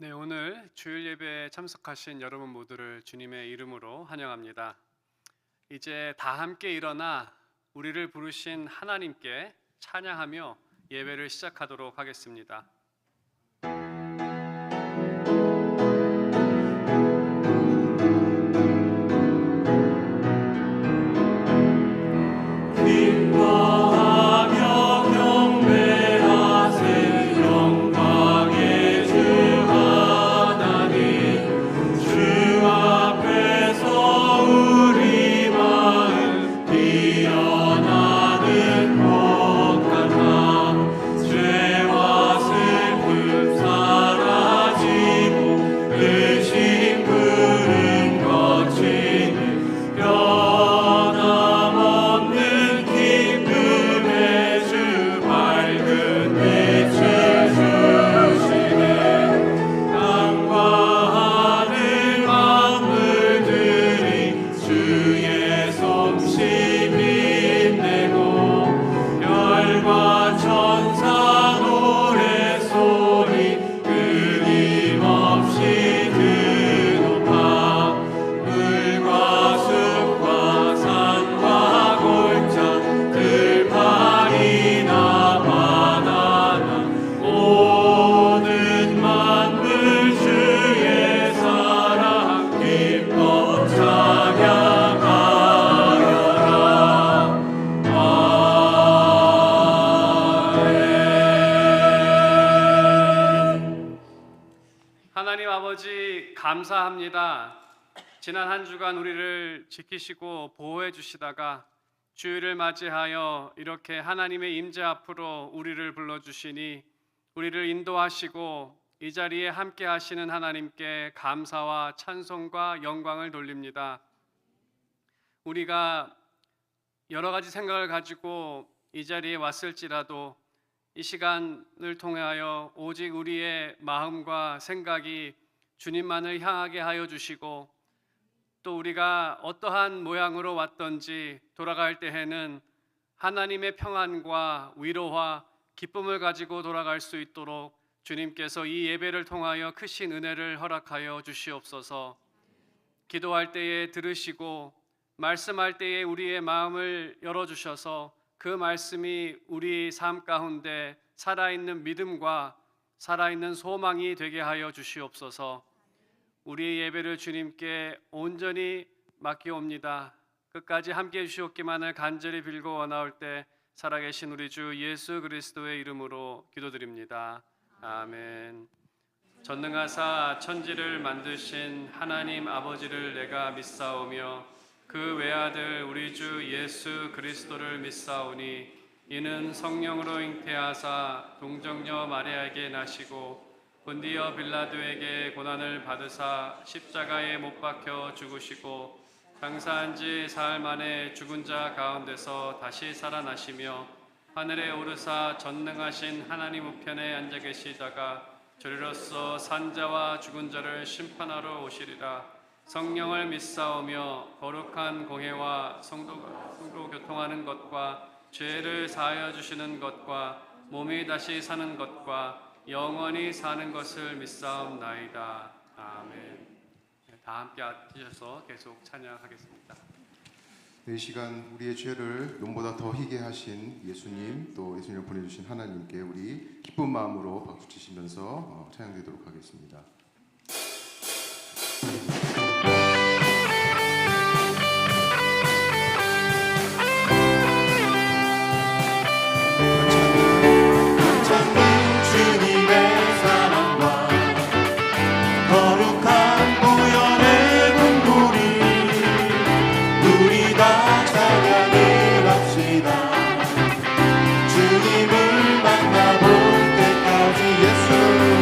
네, 오늘 주일 예배에 참석하신 여러분 모두를 주님의 이름으로 환영합니다. 이제 다 함께 일어나 우리를 부르신 하나님께 찬양하며 예배를 시작하도록 하겠습니다. 감사합니다. 지난 한 주간 우리를 지키시고 보호해 주시다가 주일을 맞이하여 이렇게 하나님의 임재 앞으로 우리를 불러주시니 우리를 인도하시고 이 자리에 함께 하시는 하나님께 감사와 찬송과 영광을 돌립니다. 우리가 여러 가지 생각을 가지고 이 자리에 왔을지라도 이 시간을 통하여 오직 우리의 마음과 생각이 주님만을 향하게 하여 주시고 또 우리가 어떠한 모양으로 왔던지 돌아갈 때에는 하나님의 평안과 위로와 기쁨을 가지고 돌아갈 수 있도록 주님께서 이 예배를 통하여 크신 은혜를 허락하여 주시옵소서. 기도할 때에 들으시고 말씀할 때에 우리의 마음을 열어주셔서 그 말씀이 우리 삶 가운데 살아있는 믿음과 살아있는 소망이 되게 하여 주시옵소서. 우리의 예배를 주님께 온전히 맡기옵니다. 끝까지 함께해 주시옵기만을 간절히 빌고 원하올 때 살아계신 우리 주 예수 그리스도의 이름으로 기도드립니다. 아멘. 전능하사 천지를 만드신 하나님 아버지를 내가 믿사오며 그 외아들 우리 주 예수 그리스도를 믿사오니 이는 성령으로 잉태하사 동정녀 마리아에게 나시고 본디어 빌라도에게 고난을 받으사 십자가에 못 박혀 죽으시고 장사한 지 사흘 만에 죽은 자 가운데서 다시 살아나시며 하늘에 오르사 전능하신 하나님 우편에 앉아 계시다가 저리로서 산자와 죽은 자를 심판하러 오시리라. 성령을 믿사오며 거룩한 공회와 성도 교통하는 것과 죄를 사하여 주시는 것과 몸이 다시 사는 것과 영원히 사는 것을 믿사옵나이다. 아멘. 다 함께 앉으셔서 계속 찬양하겠습니다. 이 시간 우리의 죄를 용보다 더 희게 하신 예수님, 또 예수님을 보내주신 하나님께 우리 기쁜 마음으로 박수 치시면서 찬양드리도록 하겠습니다. 예수는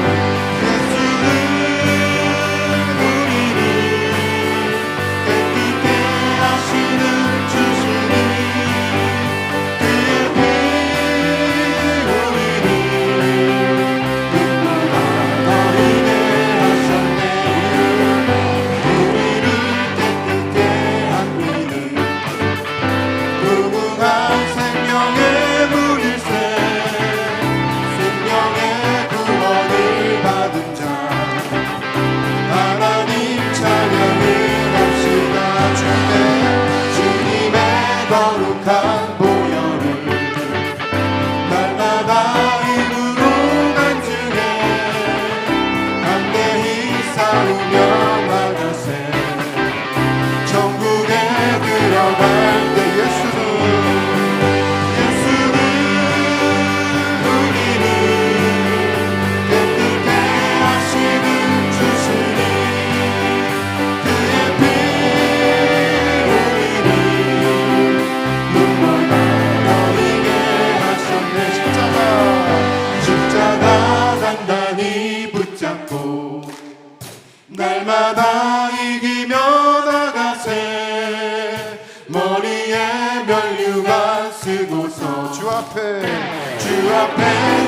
쓰고서 주 앞에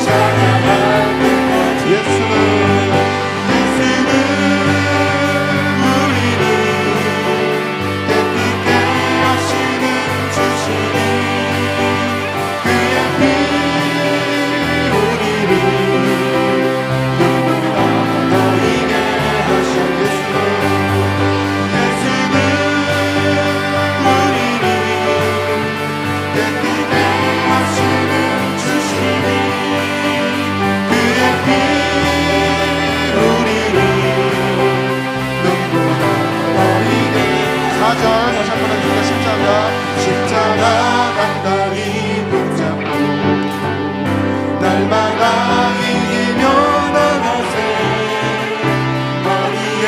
찬양할 때까지 예수는 우리를 깨끗게 하시는 주시니 그의 피 우리를 눈보라 너희게 하신 예수는 우리를 깨끗게 하시는 주시니 그의 피 우리를 눈보라 너희게 4절 다시 한번 해주세요. 십자가 단단히 붙잡고 날마다 이기며 나가세 머리에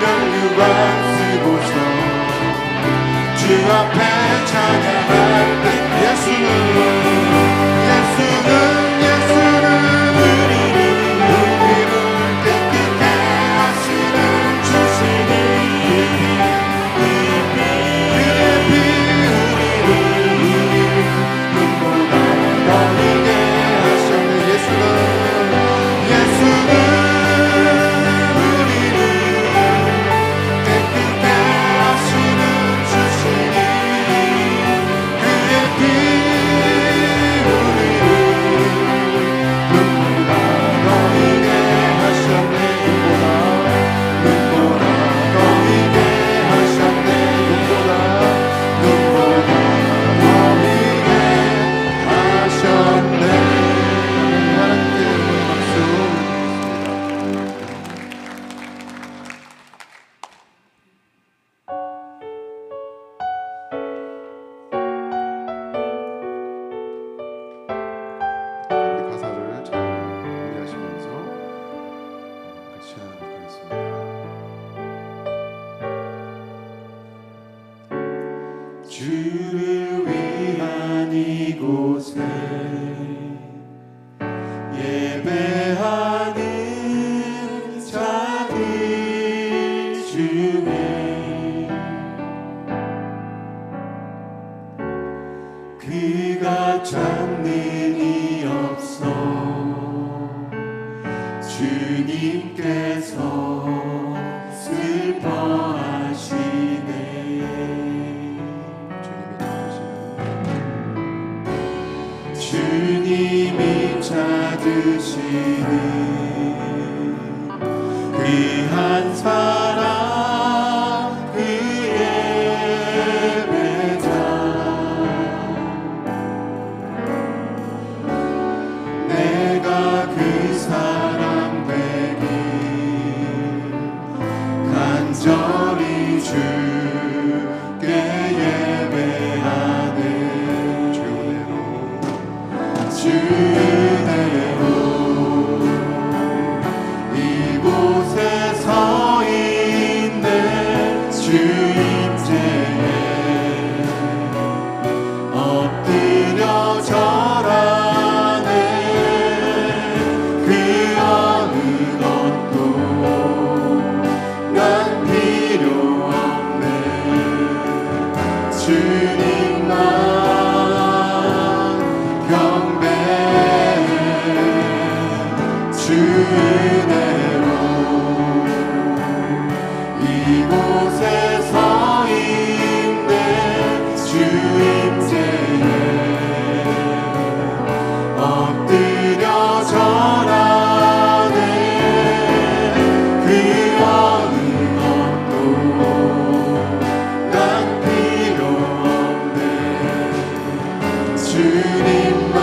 면류관 쓰고서 주 앞에 찬양할 때 예수는 우리를 깨끗게 하시는 주시니 그의 피 우리를 눈보라 너희게 하셨네 예수는 우리를 깨끗게 하시는 주시니 그의 피 우리를 눈보라 너희게 하셨네 눈보라 너희게 하셨네 눈보라 너희게 하셨네 하나님께 박수. 우리 가사를 잘 이해하시면서 같이 하도록 하겠습니다. 주를 위한 이곳에 예배하는 자들 중에 그가 찾는 이 없어 주님께서 슬퍼하시네 주님이 찾으시는 그 한 사람 그 예배자 내가 그 사람 되길 간절히 주께 예배하네 주 은혜로 이곳에 서 있네 주 임재에 엎드려 절하네 그 어느 것도 난 필요 없네 주님만 경배해 주 은혜로 이곳에 서 있네 주 임재에 엎드려 절하네 그 어느 것도 난 필요 없네 주님만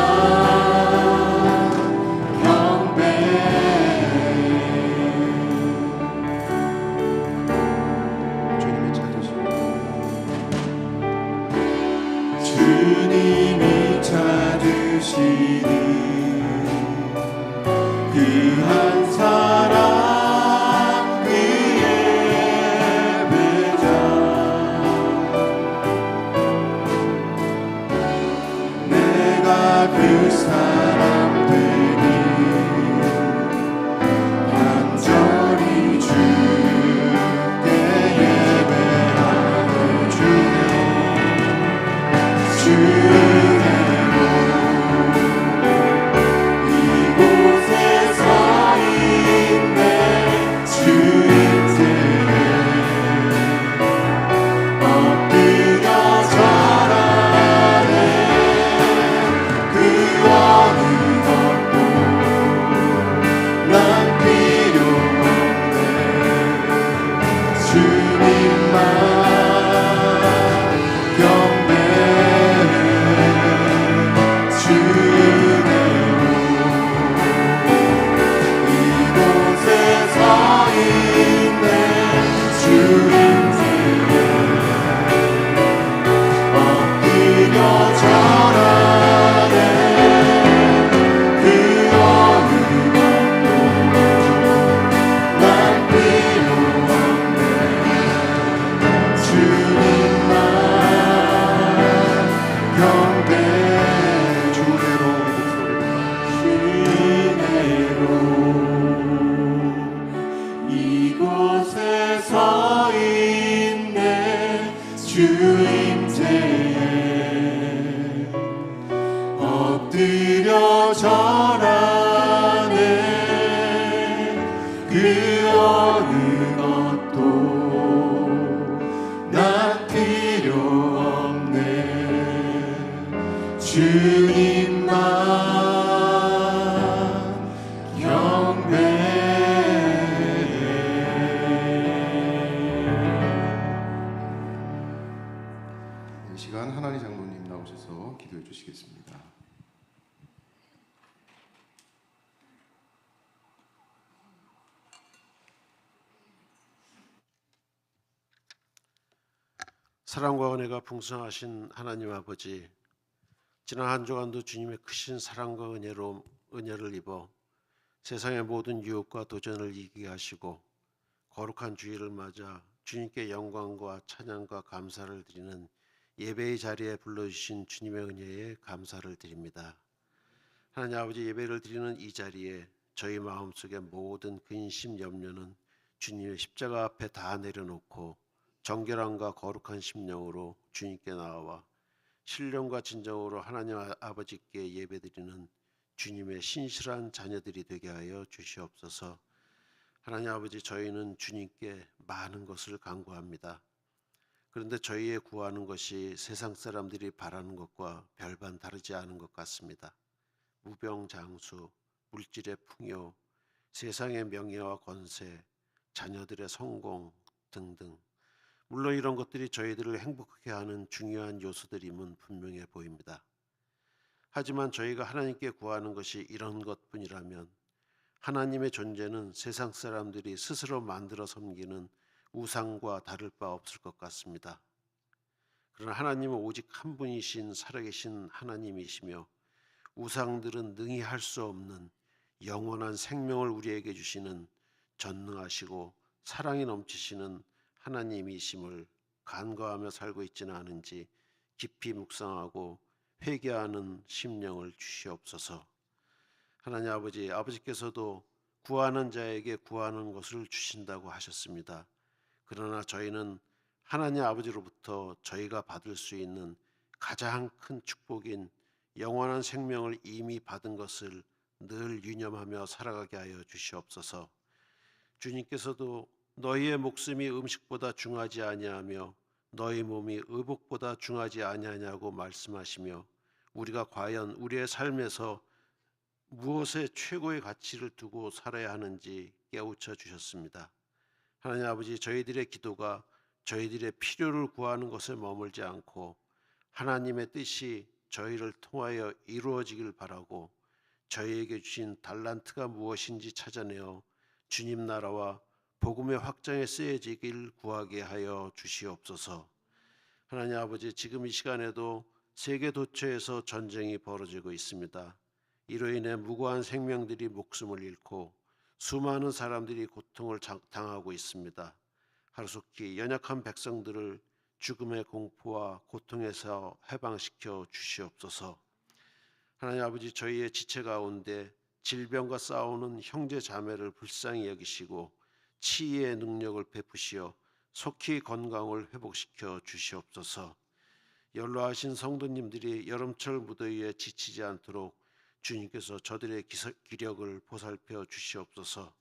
경배해 주님이 찾으시고 주님이 찾으시는 그 한 사람 그 예배자 내가 그 사람 되길 간절히 주께 예배하는 주님 엎드려 절하네. 그 어느 것도 난 필요 없네. 주님만 경배해. 이 시간 하나니 장로님 나오셔서 기도해 주시겠습니다. 사랑과 은혜가 풍성하신 하나님 아버지, 지난 한 주간도 주님의 크신 사랑과 은혜를 입어 세상의 모든 유혹과 도전을 이기게 하시고 거룩한 주일을 맞아 주님께 영광과 찬양과 감사를 드리는 예배의 자리에 불러주신 주님의 은혜에 감사를 드립니다. 하나님 아버지, 예배를 드리는 이 자리에 저희 마음속의 모든 근심 염려는 주님의 십자가 앞에 다 내려놓고 정결함과 거룩한 심령으로 주님께 나와 신령과 진정으로 하나님 아버지께 예배드리는 주님의 신실한 자녀들이 되게 하여 주시옵소서. 하나님 아버지, 저희는 주님께 많은 것을 간구합니다. 그런데 저희의 구하는 것이 세상 사람들이 바라는 것과 별반 다르지 않은 것 같습니다. 무병장수, 물질의 풍요, 세상의 명예와 권세, 자녀들의 성공 등등, 물론 이런 것들이 저희들을 행복하게 하는 중요한 요소들임은 분명해 보입니다. 하지만 저희가 하나님께 구하는 것이 이런 것뿐이라면 하나님의 존재는 세상 사람들이 스스로 만들어 섬기는 우상과 다를 바 없을 것 같습니다. 그러나 하나님은 오직 한 분이신 살아계신 하나님이시며 우상들은 능히 할 수 없는 영원한 생명을 우리에게 주시는 전능하시고 사랑이 넘치시는 하나님이심을 간과하며 살고 있지는 않은지 깊이 묵상하고 회개하는 심령을 주시옵소서. 하나님 아버지, 아버지께서도 구하는 자에게 구하는 것을 주신다고 하셨습니다. 그러나 저희는 하나님 아버지로부터 저희가 받을 수 있는 가장 큰 축복인 영원한 생명을 이미 받은 것을 늘 유념하며 살아가게 하여 주시옵소서. 주님께서도 너희의 목숨이 음식보다 중하지 아니하며 너희 몸이 의복보다 중하지 아니하냐고 말씀하시며 우리가 과연 우리의 삶에서 무엇에 최고의 가치를 두고 살아야 하는지 깨우쳐 주셨습니다. 하나님 아버지, 저희들의 기도가 저희들의 필요를 구하는 것에 머물지 않고 하나님의 뜻이 저희를 통하여 이루어지길 바라고 저희에게 주신 달란트가 무엇인지 찾아내어 주님 나라와 복음의 확장에 쓰여지길 구하게 하여 주시옵소서. 하나님 아버지, 지금 이 시간에도 세계 도처에서 전쟁이 벌어지고 있습니다. 이로 인해 무고한 생명들이 목숨을 잃고 수많은 사람들이 고통을 당하고 있습니다. 하루속히 연약한 백성들을 죽음의 공포와 고통에서 해방시켜 주시옵소서. 하나님 아버지, 저희의 지체 가운데 질병과 싸우는 형제 자매를 불쌍히 여기시고 치유의 능력을 베푸시어 속히 건강을 회복시켜 주시옵소서. 연로하신 성도님들이 여름철 무더위에 지치지 않도록 주님께서 저들의 기력을 보살펴 주시옵소서.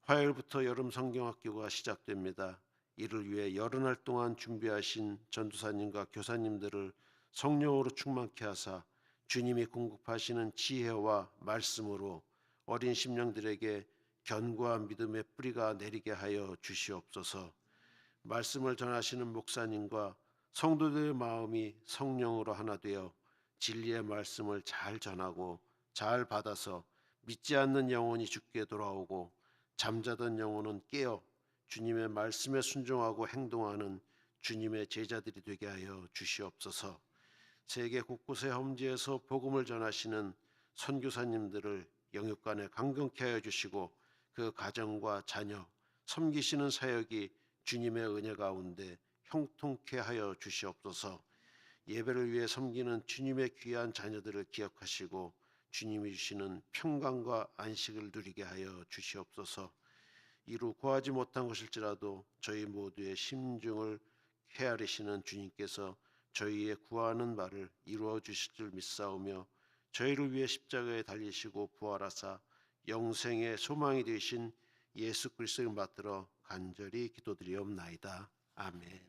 화요일부터 여름 성경학교가 시작됩니다. 이를 위해 여름날 동안 준비하신 전도사님과 교사님들을 성령으로 충만케 하사 주님이 공급하시는 지혜와 말씀으로 어린 심령들에게 견고한 믿음의 뿌리가 내리게 하여 주시옵소서. 말씀을 전하시는 목사님과 성도들의 마음이 성령으로 하나 되어 진리의 말씀을 잘 전하고 잘 받아서 믿지 않는 영혼이 주께 돌아오고 잠자던 영혼은 깨어 주님의 말씀에 순종하고 행동하는 주님의 제자들이 되게 하여 주시옵소서. 세계 곳곳의 험지에서 복음을 전하시는 선교사님들을 영육간에 강건케 하여 주시고 그 가정과 자녀 섬기시는 사역이 주님의 은혜 가운데 형통케 하여 주시옵소서. 예배를 위해 섬기는 주님의 귀한 자녀들을 기억하시고 주님이 주시는 평강과 안식을 누리게 하여 주시옵소서. 이루 구하지 못한 것일지라도 저희 모두의 심중을 헤아리시는 주님께서 저희의 구하는 바를 이루어 주실 줄 믿사오며 저희를 위해 십자가에 달리시고 부활하사 영생의 소망이 되신 예수 그리스도를 받들어 간절히 기도드리옵나이다. 아멘.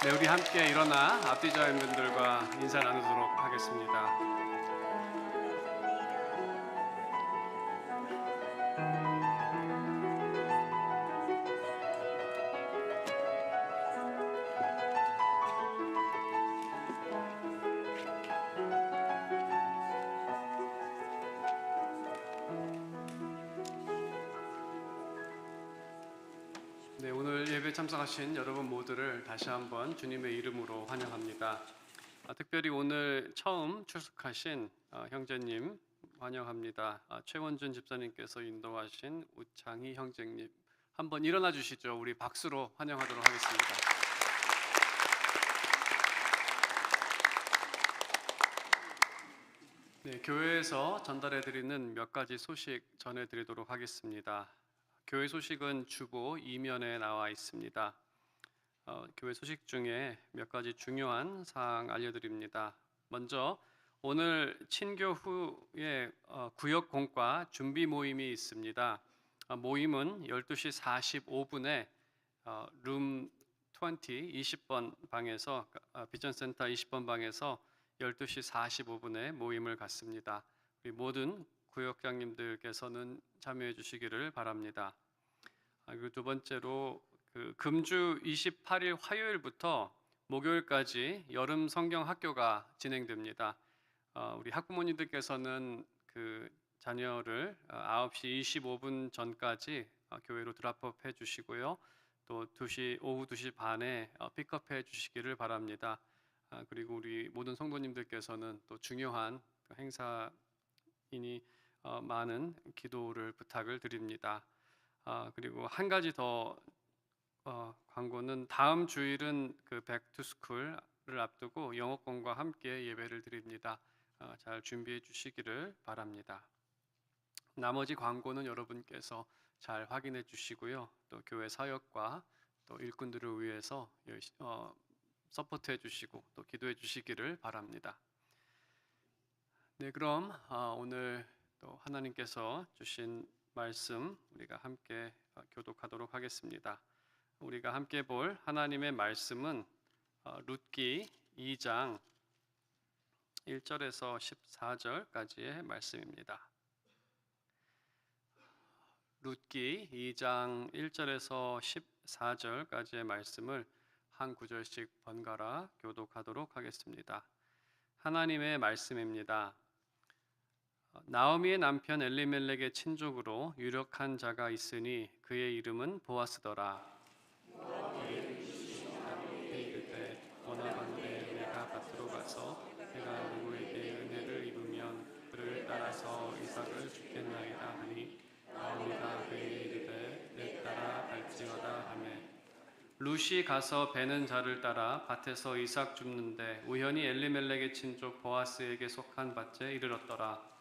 네, 우리 함께 일어나 앞뒤자연분들과 인사 나누도록 하겠습니다. 네, 오늘 예배 참석하신 여러분 모두를 다시 한번 주님의 이름으로 환영합니다. 특별히 오늘 처음 출석하신 형제님 환영합니다. 최원준 집사님께서 인도하신 우창희 형제님 한번 일어나 주시죠. 우리 박수로 환영하도록 하겠습니다. 네, 교회에서 전달해 드리는 몇 가지 소식 전해 드리도록 하겠습니다. 교회 소식은 주보 2면에 나와 있습니다. 교회 소식 중에 몇 가지 중요한 사항 알려드립니다. 먼저 오늘 친교 후에 구역 공과 준비 모임이 있습니다. 모임은 12시 45분에 룸 20번 방에서 비전센터 20번 방에서 12시 45분에 모임을 갖습니다. 우리 모든 구역장님들께서는 참여해 주시기를 바랍니다. 그리고 두 번째로 금주 28일 화요일부터 목요일까지 여름 성경 학교가 진행됩니다. 우리 학부모님들께서는 그 자녀를 9시 25분 전까지 교회로 드랍업 해 주시고요. 또 오후 2시 반에 픽업해 주시기를 바랍니다. 그리고 우리 모든 성도님들께서는 또 중요한 행사이니 많은 기도를 부탁을 드립니다. 그리고 한 가지 더 광고는 다음 주일은 그 백투스쿨을 앞두고 영어권과 함께 예배를 드립니다. 잘 준비해 주시기를 바랍니다. 나머지 광고는 여러분께서 잘 확인해 주시고요. 또 교회 사역과 또 일꾼들을 위해서 서포트해 주시고 또 기도해 주시기를 바랍니다. 네, 그럼 오늘 또 하나님께서 주신 말씀 우리가 함께 교독하도록 하겠습니다. 우리가 함께 볼 하나님의 말씀은 룻기 2장 1절에서 14절까지의 말씀입니다. 룻기 2장 1절에서 14절까지의 말씀을 한 구절씩 번갈아 교독하도록 하겠습니다. 하나님의 말씀입니다. 나오미의 남편 엘리멜렉의 친족으로 유력한 자가 있으니 그의 이름은 보아스더라. 이르되 원하건대 내가 밭으로 가서 내가 누구에게 은혜를 입으면 그를 따라서 이삭을 죽겠나이다 하니 나오미가 그에게 이르되 내 따라 갈지어다 하매 룻이 가서 베는 자를 따라 밭에서 이삭 줍는데 우연히 엘리멜렉의 친족 보아스에게 속한 밭에 이르렀더라.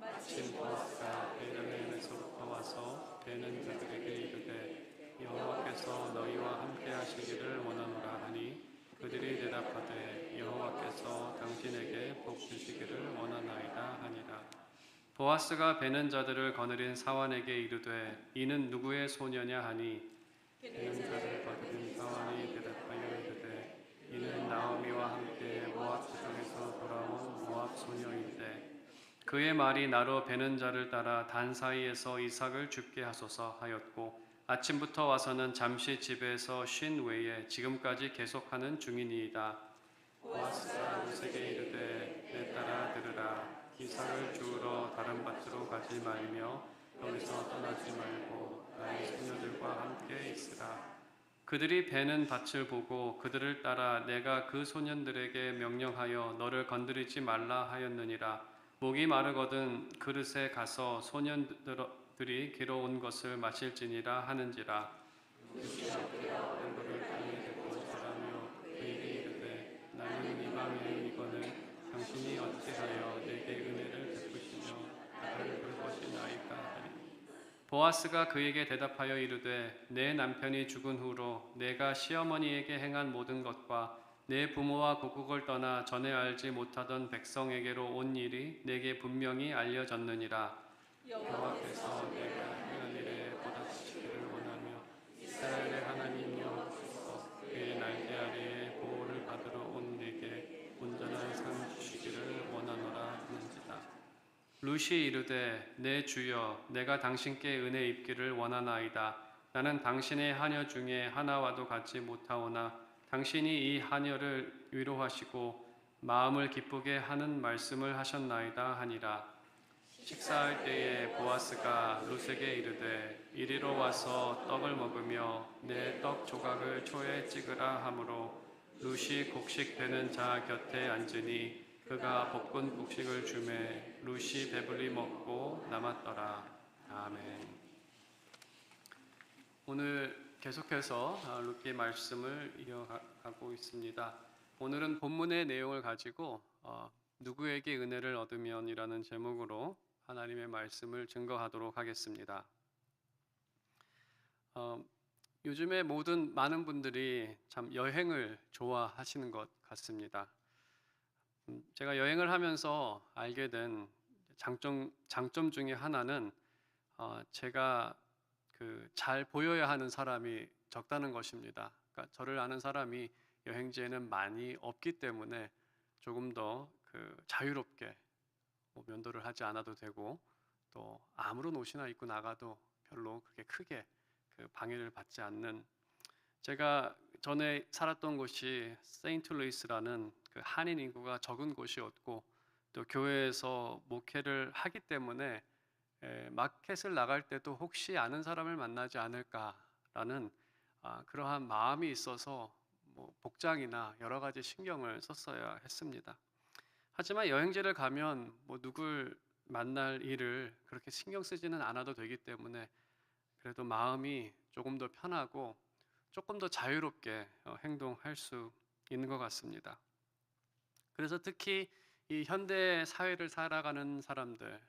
마침 보아스가 베들레헴에서부터 와서 베는 자들에게 이르되 여호와께서 너희와 함께 하시기를 원하노라 하니 그들이 대답하되 여호와께서 당신에게 복 주시기를 원하나이다 하니라. 보아스가 베는 자들을 거느린 사환에게 이르되 이는 누구의 소녀냐 하니 베는 자를 거느린 사환이 대답하여 이르되 이는 나오미와 함께 모압 지방에서 돌아온 모압 소녀인데 그의 말이 나로 베는 자를 따라 단 사이에서 이삭을 죽게 하소서 하였고 아침부터 와서는 잠시 집에서 쉰 외에 지금까지 계속하는 중이니이다. 보아스가 룻에게 이르되 내 따라 들으라. 이삭을 주우러 다른 밭으로 가지 말며 여기서 떠나지 말고 나의 소녀들과 함께 있으라. 그들이 베는 밭을 보고 그들을 따라 내가 그 소년들에게 명령하여 너를 건드리지 말라 하였느니라. 목이 마르거든 그릇에 가서 소년들이 길어온 것을 마실지니라 하는지라. 얼굴을 땅에 대고 절하며 그에게 이르되 나는 이방인을 이거늘 당신이 어찌하여 내게 은혜를 베푸시며 나를 볼 것이나이까 하니 보아스가 그에게 대답하여 이르되 내 남편이 죽은 후로 내가 시어머니에게 행한 모든 것과 내 부모와 고국을 떠나 전에 알지 못하던 백성에게로 온 일이 내게 분명히 알려졌느니라. 여호와께서 내가 행한 일에 보답하시기를 원하며 이스라엘의 하나님 여호와께서 그의 날개 아래에 보호 룻이 이르되 내 주여 내가 당신께 은혜 입기를 원하나이다. 나는 당신의 하녀 중에 하나와도 같지 못하오나 당신이 이 하녀를 위로하시고 마음을 기쁘게 하는 말씀을 하셨나이다 하니라. 식사할 때에 보아스가 룻에게 이르되 이리로 와서 떡을 먹으며 내 떡 조각을 초에 찍으라 하므로 룻이 곡식되는 자 곁에 앉으니 그가 볶은 곡식을 주매 룻이 배불리 먹고 남았더라. 아멘. 오늘 계속해서 룻기 말씀을 이어가고 있습니다. 오늘은 본문의 내용을 가지고 누구에게 은혜를 얻으면이라는 제목으로 하나님의 말씀을 증거하도록 하겠습니다. 요즘에 많은 분들이 참 여행을 좋아하시는 것 같습니다. 제가 여행을 하면서 알게 된 장점 중에 하나는 제가 잘 보여야 하는 사람이 적다는 것입니다. 그러니까 저를 아는 사람이 여행지에는 많이 없기 때문에 조금 더 자유롭게 면도를 하지 않아도 되고 또 아무런 옷이나 입고 나가도 별로 그렇게 크게 방해를 받지 않는, 제가 전에 살았던 곳이 세인트루이스라는 한인 인구가 적은 곳이었고 또 교회에서 목회를 하기 때문에 마켓을 나갈 때도 혹시 아는 사람을 만나지 않을까라는 그러한 마음이 있어서 복장이나 여러 가지 신경을 썼어야 했습니다. 하지만 여행지를 가면 누굴 만날 일을 그렇게 신경 쓰지는 않아도 되기 때문에 그래도 마음이 조금 더 편하고 조금 더 자유롭게 행동할 수 있는 것 같습니다. 그래서 특히 이 현대 사회를 살아가는 사람들,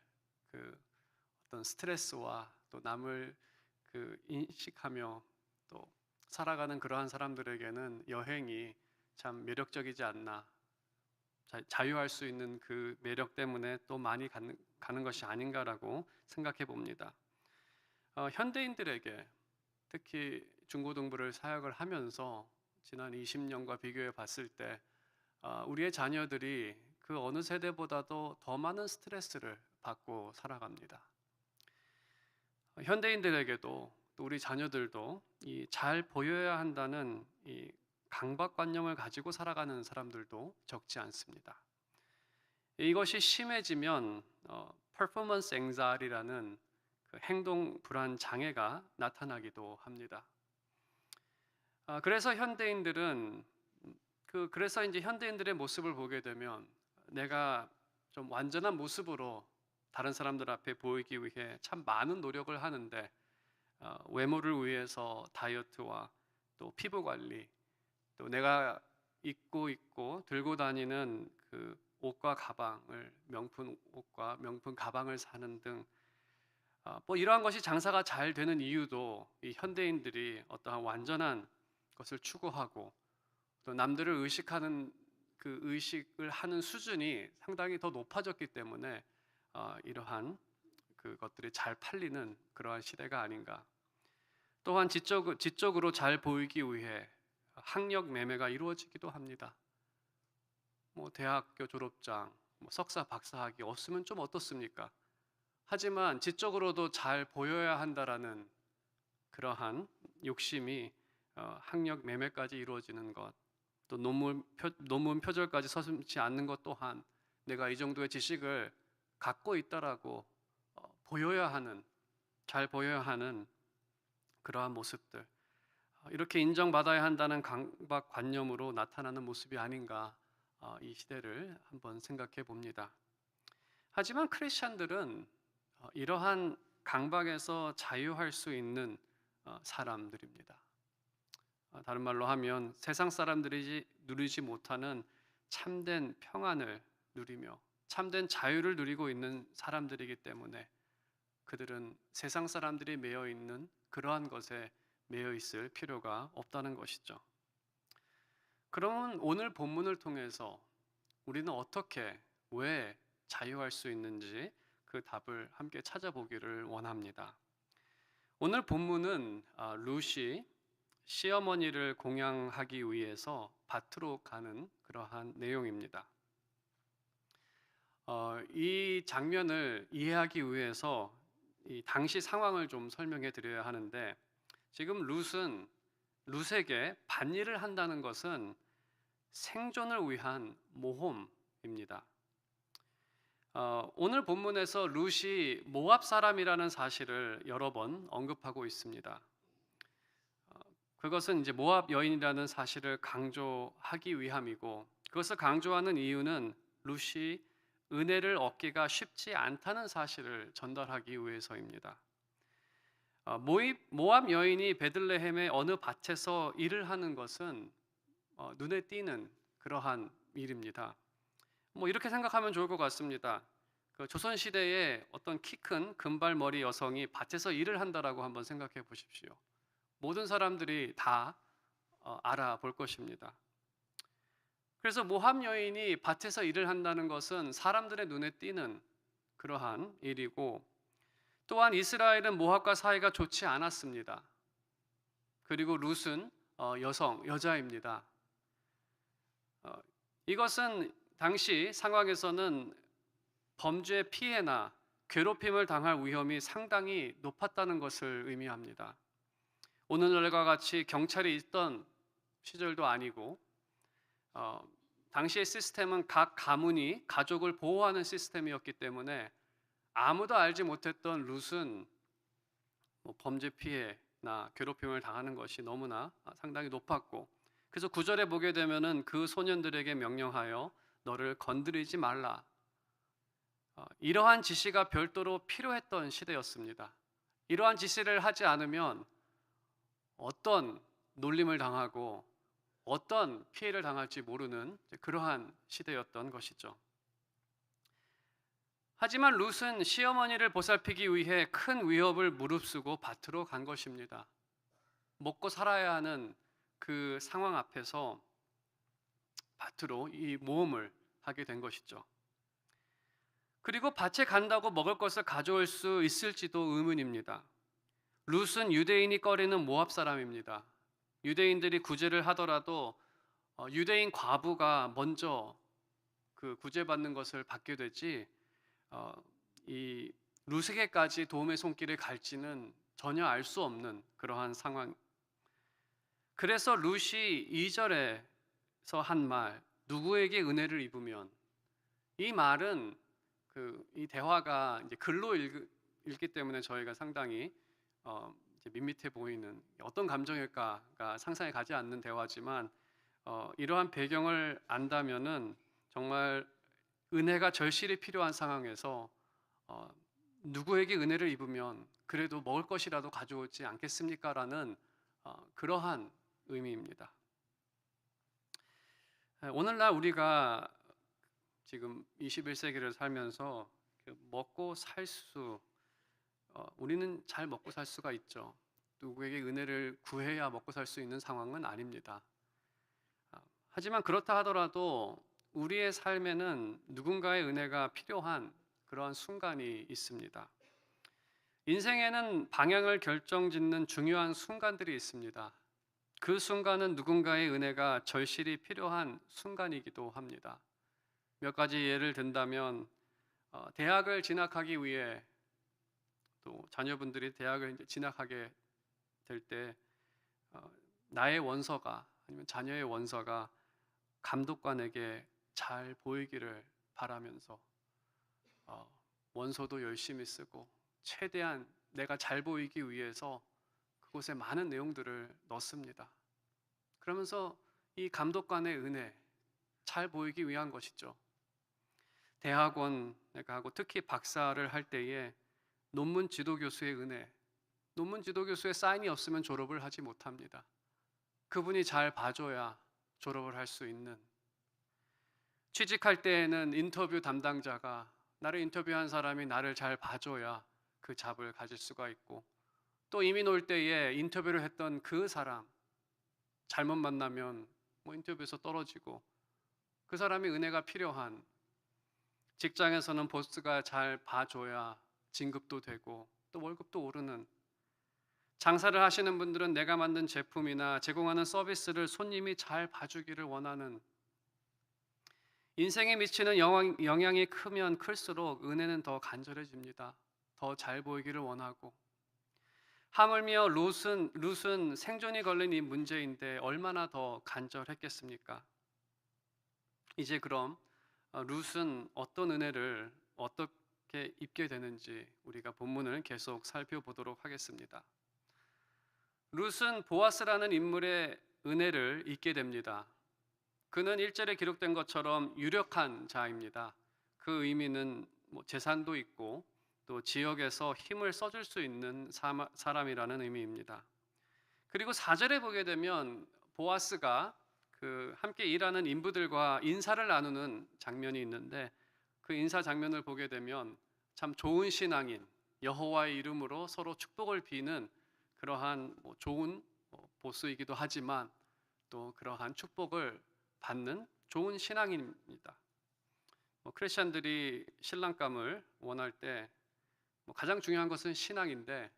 어떤 스트레스와 또 남을 인식하며 또 살아가는 그러한 사람들에게는 여행이 참 매력적이지 않나, 자유할 수 있는 그 매력 때문에 또 많이 가는 것이 아닌가라고 생각해 봅니다. 현대인들에게 특히 중고등부를 사역을 하면서 지난 20년과 비교해 봤을 때 우리의 자녀들이 그 어느 세대보다도 더 많은 스트레스를 받고 살아갑니다. 현대인들에게도 또 우리 자녀들도 이 잘 보여야 한다는 이 강박관념을 가지고 살아가는 사람들도 적지 않습니다. 이것이 심해지면 퍼포먼스 앵자리라는 행동 불안 장애가 나타나기도 합니다. 그래서 이제 현대인들의 모습을 보게 되면 내가 좀 완전한 모습으로 다른 사람들 앞에 보이기 위해 참 많은 노력을 하는데 외모를 위해서 다이어트와 또 피부 관리, 또 내가 입고 있고 들고 다니는 옷과 가방을, 명품 옷과 명품 가방을 사는 등 이러한 것이 장사가 잘 되는 이유도 이 현대인들이 어떠한 완전한 것을 추구하고 또 남들을 의식하는 그 의식을 하는 수준이 상당히 더 높아졌기 때문에 이러한 그것들이 잘 팔리는 그러한 시대가 아닌가. 또한 지적으로 잘 보이기 위해 학력 매매가 이루어지기도 합니다. 대학교 졸업장, 석사, 박사학위 없으면 좀 어떻습니까? 하지만 지적으로도 잘 보여야 한다라는 그러한 욕심이 학력 매매까지 이루어지는 것, 또 논문 표절까지 서슴지 않는 것 또한 내가 이 정도의 지식을 갖고 있다라고 잘 보여야 하는 그러한 모습들, 이렇게 인정받아야 한다는 강박관념으로 나타나는 모습이 아닌가, 이 시대를 한번 생각해 봅니다. 하지만 크리스천들은 이러한 강박에서 자유할 수 있는 사람들입니다. 다른 말로 하면 세상 사람들이 누리지 못하는 참된 평안을 누리며 참된 자유를 누리고 있는 사람들이기 때문에 그들은 세상 사람들이 매여 있는 그러한 것에 매여 있을 필요가 없다는 것이죠. 그러면 오늘 본문을 통해서 우리는 어떻게, 왜 자유할 수 있는지 그 답을 함께 찾아보기를 원합니다. 오늘 본문은 룻이 시어머니를 공양하기 위해서 밭으로 가는 그러한 내용입니다. 이 장면을 이해하기 위해서 이 당시 상황을 좀 설명해 드려야 하는데, 지금 룻에게 밭일을 한다는 것은 생존을 위한 모험입니다. 오늘 본문에서 룻이 모압 사람이라는 사실을 여러 번 언급하고 있습니다. 그것은 이제 모압 여인이라는 사실을 강조하기 위함이고, 그것을 강조하는 이유는 룻이 은혜를 얻기가 쉽지 않다는 사실을 전달하기 위해서입니다. 모압 여인이 베들레헴의 어느 밭에서 일을 하는 것은 눈에 띄는 그러한 일입니다. 이렇게 생각하면 좋을 것 같습니다. 그 조선 시대에 어떤 키 큰 금발머리 여성이 밭에서 일을 한다라고 한번 생각해 보십시오. 모든 사람들이 다 알아볼 것입니다. 그래서 모압 여인이 밭에서 일을 한다는 것은 사람들의 눈에 띄는 그러한 일이고, 또한 이스라엘은 모압과 사이가 좋지 않았습니다. 그리고 룻은 여자입니다. 이것은 당시 상황에서는 범죄 피해나 괴롭힘을 당할 위험이 상당히 높았다는 것을 의미합니다. 오늘날과 같이 경찰이 있던 시절도 아니고, 당시의 시스템은 각 가문이 가족을 보호하는 시스템이었기 때문에 아무도 알지 못했던 룻은 범죄 피해나 괴롭힘을 당하는 것이 너무나 상당히 높았고, 그래서 9절에 보게 되면은 그 소년들에게 명령하여 너를 건드리지 말라, 이러한 지시가 별도로 필요했던 시대였습니다. 이러한 지시를 하지 않으면 어떤 놀림을 당하고 어떤 피해를 당할지 모르는 그러한 시대였던 것이죠. 하지만 룻은 시어머니를 보살피기 위해 큰 위협을 무릅쓰고 밭으로 간 것입니다. 먹고 살아야 하는 그 상황 앞에서 밭으로 이 모험을 하게 된 것이죠. 그리고 밭에 간다고 먹을 것을 가져올 수 있을지도 의문입니다. 룻은 유대인이 꺼리는 모압 사람입니다. 유대인들이 구제를 하더라도 유대인 과부가 먼저 그 구제받는 것을 받게 되지, 이 룻에게까지 도움의 손길을 갈지는 전혀 알 수 없는 그러한 상황. 그래서 룻이 2절에서 한 말, 누구에게 은혜를 입으면, 이 말은 이 대화가 이제 글로 읽기 때문에 저희가 상당히 이제 밋밋해 보이는, 어떤 감정일까가 상상이 가지 않는 대화지만, 이러한 배경을 안다면은 정말 은혜가 절실히 필요한 상황에서 누구에게 은혜를 입으면 그래도 먹을 것이라도 가져오지 않겠습니까? 라는 그러한 의미입니다. 오늘날 우리가 지금 21세기를 살면서 먹고 살 수, 우리는 잘 먹고 살 수가 있죠. 누구에게 은혜를 구해야 먹고 살 수 있는 상황은 아닙니다. 하지만 그렇다 하더라도 우리의 삶에는 누군가의 은혜가 필요한 그러한 순간이 있습니다. 인생에는 방향을 결정짓는 중요한 순간들이 있습니다. 그 순간은 누군가의 은혜가 절실히 필요한 순간이기도 합니다. 몇 가지 예를 든다면, 대학을 진학하기 위해, 또 자녀분들이 대학을 진학하게 될 때 나의 원서가, 아니면 자녀의 원서가 감독관에게 잘 보이기를 바라면서 원서도 열심히 쓰고 최대한 내가 잘 보이기 위해서 그곳에 많은 내용들을 넣습니다. 그러면서 이 감독관의 은혜, 잘 보이기 위한 것이죠. 대학원에 가고 특히 박사를 할 때에 논문 지도 교수의 은혜, 논문 지도 교수의 사인이 없으면 졸업을 하지 못합니다. 그분이 잘 봐줘야 졸업을 할 수 있는, 취직할 때에는 인터뷰 담당자가, 나를 인터뷰한 사람이 나를 잘 봐줘야 그 잡을 가질 수가 있고, 또 이민 올 때에 인터뷰를 했던 그 사람 잘못 만나면 인터뷰에서 떨어지고, 그 사람이 은혜가 필요한, 직장에서는 보스가 잘 봐줘야 진급도 되고 또 월급도 오르는, 장사를 하시는 분들은 내가 만든 제품이나 제공하는 서비스를 손님이 잘 봐주기를 원하는, 인생에 미치는 영향이 크면 클수록 은혜는 더 간절해집니다. 더 잘 보이기를 원하고, 하물며 룻은 생존이 걸린 이 문제인데 얼마나 더 간절했겠습니까? 이제 그럼 룻은 어떤 은혜를 어떻게 입게 되는지 우리가 본문을 계속 살펴보도록 하겠습니다. 룻은 보아스라는 인물의 은혜를 잊게 됩니다. 그는 1절에 기록된 것처럼 유력한 자입니다. 그 의미는 재산도 있고 또 지역에서 힘을 써줄 수 있는 사람이라는 의미입니다. 그리고 4절에 보게 되면 보아스가 그 함께 일하는 인부들과 인사를 나누는 장면이 있는데, 그 인사 장면을 보게 되면 참 좋은 신앙인, 여호와의 이름으로 서로 축복을 비는 그러한 좋은 보스이기도 하지만 또 그러한 축복을 받는 좋은 신앙인입니다. 크리스천들이 신랑감을 원할 때 가장 중요한 것은 신앙인데,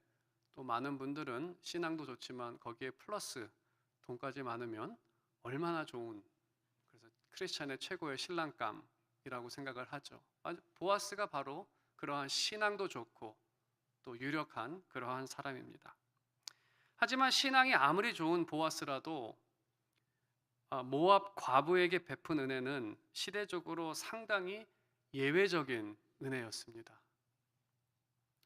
또 많은 분들은 신앙도 좋지만 거기에 플러스 돈까지 많으면 얼마나 좋은, 그래서 크리스천의 최고의 신랑감이라고 생각을 하죠. 보아스가 바로 그러한 신앙도 좋고 또 유력한 그러한 사람입니다. 하지만 신앙이 아무리 좋은 보아스라도 모압 과부에게 베푼 은혜는 시대적으로 상당히 예외적인 은혜였습니다.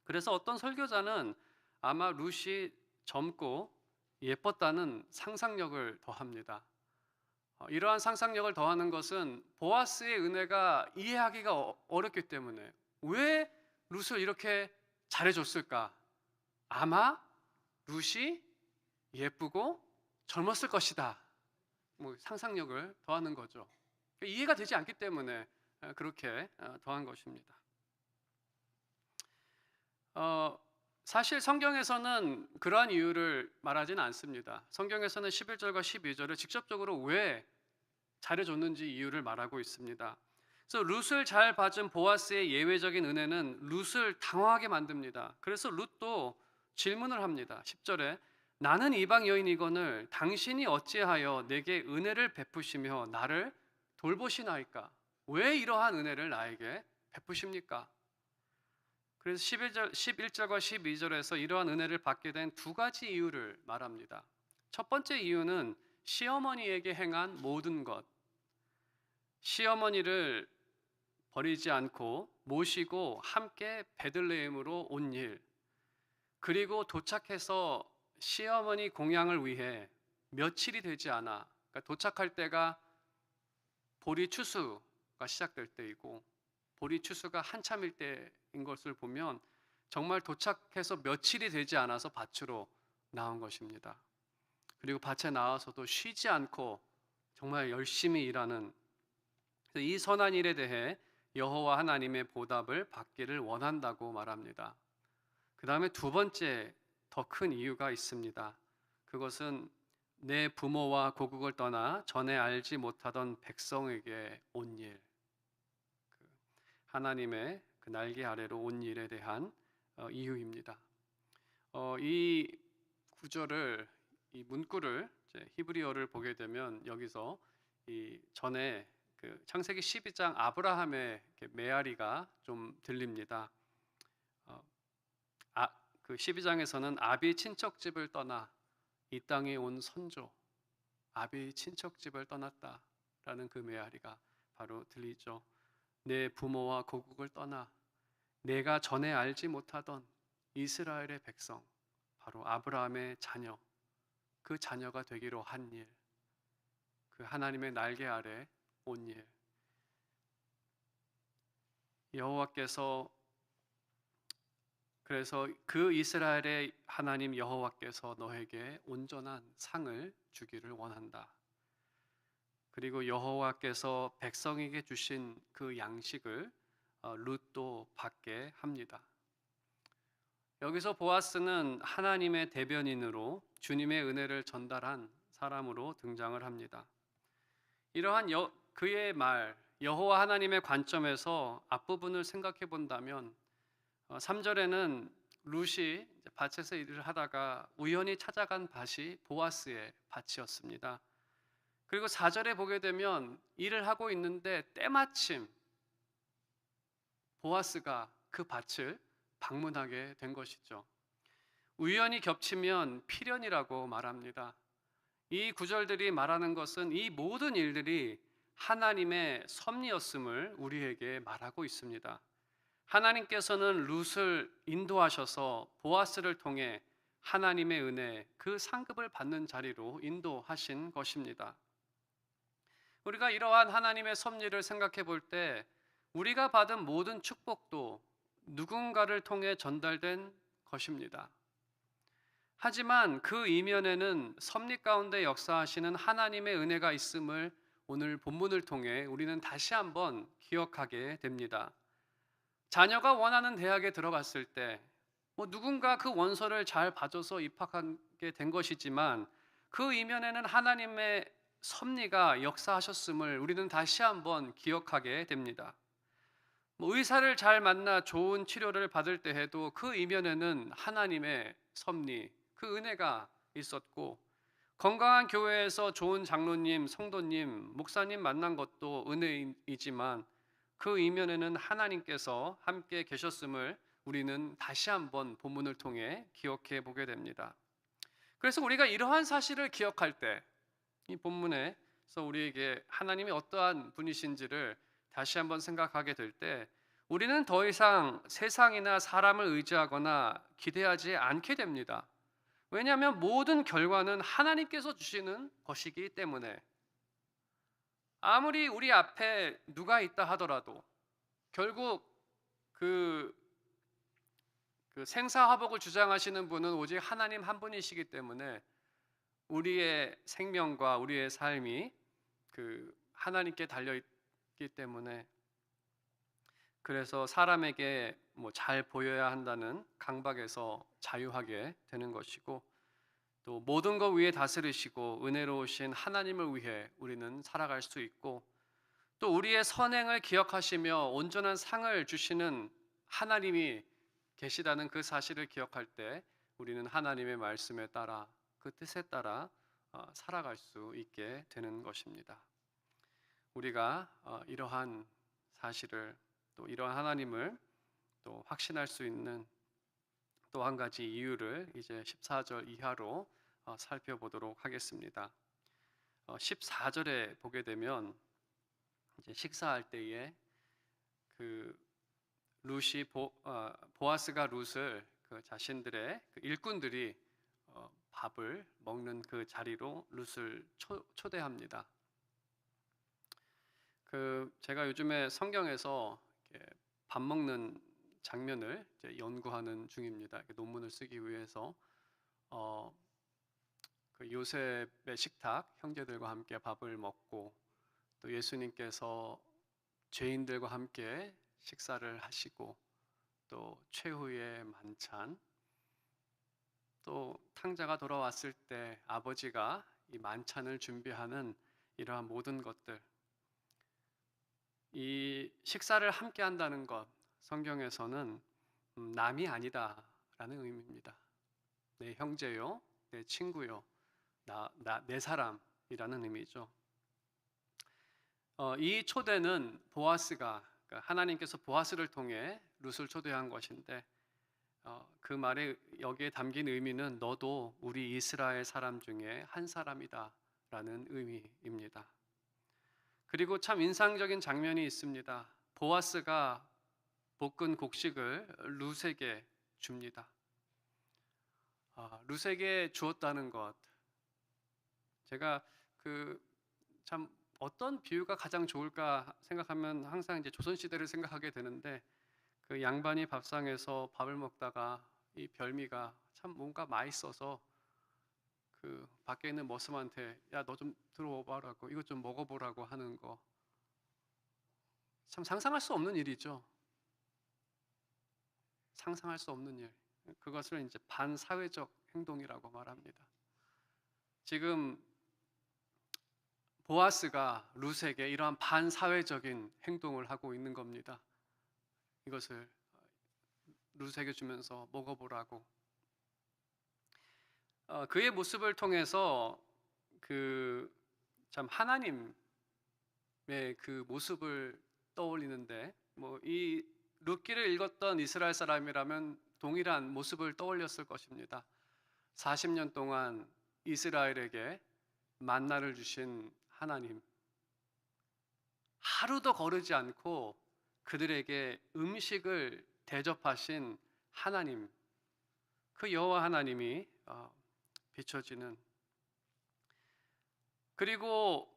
그래서 어떤 설교자는 아마 룻이 젊고 예뻤다는 상상력을 더합니다. 이러한 상상력을 더하는 것은 보아스의 은혜가 이해하기가 어렵기 때문에, 왜 룻을 이렇게 잘해줬을까? 아마 룻이 예쁘고 젊었을 것이다. 상상력을 더하는 거죠. 이해가 되지 않기 때문에 그렇게 더한 것입니다. 사실 성경에서는 그러한 이유를 말하지는 않습니다. 성경에서는 11절과 12절을 직접적으로 왜 잘해줬는지 이유를 말하고 있습니다. 그래서 룻을 잘 봐준 보아스의 예외적인 은혜는 룻을 당황하게 만듭니다. 그래서 룻도 질문을 합니다. 10절에 나는 이방 여인이거늘 당신이 어찌하여 내게 은혜를 베푸시며 나를 돌보시나이까? 왜 이러한 은혜를 나에게 베푸십니까? 그래서 11절과 12절에서 이러한 은혜를 받게 된 두 가지 이유를 말합니다. 첫 번째 이유는 시어머니에게 행한 모든 것, 시어머니를 버리지 않고 모시고 함께 베들레헴으로 온 일, 그리고 도착해서 시어머니 공양을 위해 며칠이 되지 않아, 그러니까 도착할 때가 보리 추수가 시작될 때이고 보리 추수가 한참일 때인 것을 보면 정말 도착해서 며칠이 되지 않아서 밭으로 나온 것입니다. 그리고 밭에 나와서도 쉬지 않고 정말 열심히 일하는, 이 선한 일에 대해 여호와 하나님의 보답을 받기를 원한다고 말합니다. 그 다음에 두 번째 더 큰 이유가 있습니다. 그것은 내 부모와 고국을 떠나 전에 알지 못하던 백성에게 온 일, 하나님의 그 날개 아래로 온 일에 대한 이유입니다. 이 구절을, 이 문구를 히브리어를 보게 되면 여기서 이 전에 그 창세기 12장 아브라함의 메아리가 좀 들립니다. 그 12장에서는 아비 친척집을 떠나 이 땅에 온 선조, 아비 친척집을 떠났다라는 그 메아리가 바로 들리죠. 내 부모와 고국을 떠나 내가 전에 알지 못하던 이스라엘의 백성, 바로 아브라함의 자녀, 그 자녀가 되기로 한 일, 그 하나님의 날개 아래 온 일, 여호와께서, 그래서 그 이스라엘의 하나님 여호와께서 너에게 온전한 상을 주기를 원한다. 그리고 여호와께서 백성에게 주신 그 양식을 룻도 받게 합니다. 여기서 보아스는 하나님의 대변인으로 주님의 은혜를 전달한 사람으로 등장을 합니다. 이러한 그의 말, 여호와 하나님의 관점에서 앞부분을 생각해 본다면 3절에는 룻이 밭에서 일을 하다가 우연히 찾아간 밭이 보아스의 밭이었습니다. 그리고 4절에 보게 되면 일을 하고 있는데 때마침 보아스가 그 밭을 방문하게 된 것이죠. 우연히 겹치면 필연이라고 말합니다. 이 구절들이 말하는 것은 이 모든 일들이 하나님의 섭리였음을 우리에게 말하고 있습니다. 하나님께서는 룻을 인도하셔서 보아스를 통해 하나님의 은혜, 그 상급을 받는 자리로 인도하신 것입니다. 우리가 이러한 하나님의 섭리를 생각해 볼 때 우리가 받은 모든 축복도 누군가를 통해 전달된 것입니다. 하지만 그 이면에는 섭리 가운데 역사하시는 하나님의 은혜가 있음을 오늘 본문을 통해 우리는 다시 한번 기억하게 됩니다. 자녀가 원하는 대학에 들어갔을 때 누군가 그 원서를 잘 봐줘서 입학하게 된 것이지만 그 이면에는 하나님의 섭리가 역사하셨음을 우리는 다시 한번 기억하게 됩니다. 의사를 잘 만나 좋은 치료를 받을 때 해도 그 이면에는 하나님의 섭리, 그 은혜가 있었고, 건강한 교회에서 좋은 장로님, 성도님, 목사님 만난 것도 은혜이지만 그 이면에는 하나님께서 함께 계셨음을 우리는 다시 한번 본문을 통해 기억해 보게 됩니다. 그래서 우리가 이러한 사실을 기억할 때 이 본문에서 우리에게 하나님이 어떠한 분이신지를 다시 한번 생각하게 될 때 우리는 더 이상 세상이나 사람을 의지하거나 기대하지 않게 됩니다. 왜냐하면 모든 결과는 하나님께서 주시는 것이기 때문에 아무리 우리 앞에 누가 있다 하더라도 결국 그 생사화복을 주장하시는 분은 오직 하나님 한 분이시기 때문에 우리의 생명과 우리의 삶이 하나님께 달려 있기 때문에 그래서 사람에게 잘 보여야 한다는 강박에서 자유하게 되는 것이고 또 모든 것 위에 다스리시고 은혜로우신 하나님을 위해 우리는 살아갈 수 있고 또 우리의 선행을 기억하시며 온전한 상을 주시는 하나님이 계시다는 그 사실을 기억할 때 우리는 하나님의 말씀에 따라 그 뜻에 따라 살아갈 수 있게 되는 것입니다. 우리가 이러한 사실을 또 이러한 하나님을 또 확신할 수 있는 또 한 가지 이유를 이제 14절 이하로 살펴보도록 하겠습니다. 14절에 보게 되면 이제 식사할 때에 보아스가 룻을 자신들의 일꾼들이 밥을 먹는 그 자리로 룻을 초대합니다. 제가 요즘에 성경에서 밥 먹는 장면을 이제 연구하는 중입니다. 논문을 쓰기 위해서 요셉의 식탁 형제들과 함께 밥을 먹고 또 예수님께서 죄인들과 함께 식사를 하시고 또 최후의 만찬 또 탕자가 돌아왔을 때 아버지가 이 만찬을 준비하는 이러한 모든 것들 이 식사를 함께 한다는 것 성경에서는 남이 아니다라는 의미입니다. 내 형제요, 내 친구요, 내 사람이라는 의미죠. 이 초대는 보아스가 하나님께서 보아스를 통해 룻을 초대한 것인데 그 말에 여기에 담긴 의미는 너도 우리 이스라엘 사람 중에 한 사람이다라는 의미입니다. 그리고 참 인상적인 장면이 있습니다. 보아스가 볶은 곡식을 룻에게 줍니다. 룻에게 주었다는 것. 제가 참 어떤 비유가 가장 좋을까 생각하면 항상 이제 조선 시대를 생각하게 되는데 그 양반이 밥상에서 밥을 먹다가 이 별미가 참 뭔가 맛있어서 그 밖에 있는 머슴한테 야 너 좀 들어오라고 이것 좀 먹어보라고 하는 거 참 상상할 수 없는 일이죠. 상상할 수 없는 일. 그것을 이제 반사회적 행동이라고 말합니다. 지금 보아스가 룻에게 이러한 반사회적인 행동을 하고 있는 겁니다. 이것을 룻에게 주면서 먹어보라고. 그의 모습을 통해서 참 하나님의 그 모습을 떠올리는데 이 룻기를 읽었던 이스라엘 사람이라면 동일한 모습을 떠올렸을 것입니다. 40년 동안 이스라엘에게 만나를 주신 하나님, 하루도 거르지 않고 그들에게 음식을 대접하신 하나님, 그 여호와 하나님이 비춰지는, 그리고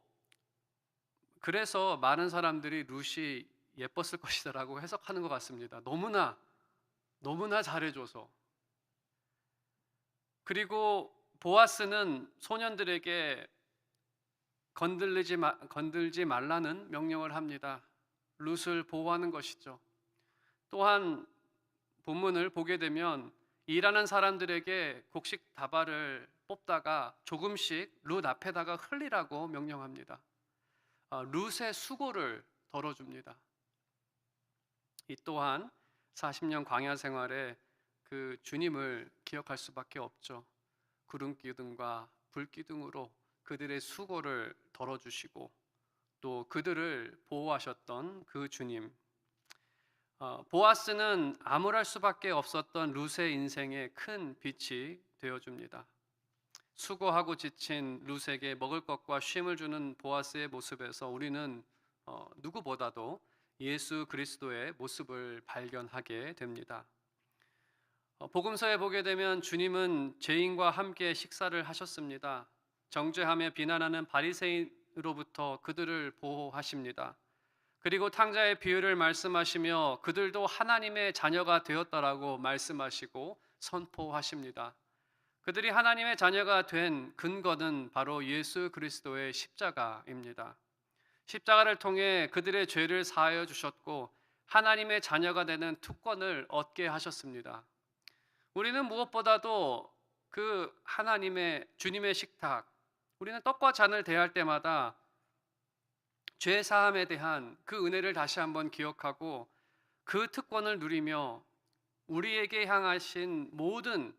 그래서 많은 사람들이 룻이 예뻤을 것이다라고 해석하는 것 같습니다. 너무나 잘해줘서. 그리고 보아스는 소년들에게 건들지 말라는 명령을 합니다. 룻을 보호하는 것이죠. 또한 본문을 보게 되면 일하는 사람들에게 곡식 다발을 뽑다가 조금씩 룻 앞에다가 흘리라고 명령합니다. 룻의 수고를 덜어줍니다. 이 또한 40년 광야 생활에 그 주님을 기억할 수밖에 없죠. 구름 기둥과 불 기둥으로 그들의 수고를 덜어주시고 또 그들을 보호하셨던 그 주님. 보아스는 암울할 수밖에 없었던 룻의 인생에 큰 빛이 되어줍니다. 수고하고 지친 룻에게 먹을 것과 쉼을 주는 보아스의 모습에서 우리는 누구보다도 예수 그리스도의 모습을 발견하게 됩니다. 복음서에 보게 되면 주님은 죄인과 함께 식사를 하셨습니다. 정죄하며 비난하는 바리새인으로부터 그들을 보호하십니다. 그리고 탕자의 비유를 말씀하시며 그들도 하나님의 자녀가 되었다라고 말씀하시고 선포하십니다. 그들이 하나님의 자녀가 된 근거는 바로 예수 그리스도의 십자가입니다. 십자가를 통해 그들의 죄를 사하여 주셨고 하나님의 자녀가 되는 특권을 얻게 하셨습니다. 우리는 무엇보다도 그 하나님의 주님의 식탁, 우리는 떡과 잔을 대할 때마다 죄 사함에 대한 그 은혜를 다시 한번 기억하고 그 특권을 누리며 우리에게 향하신 모든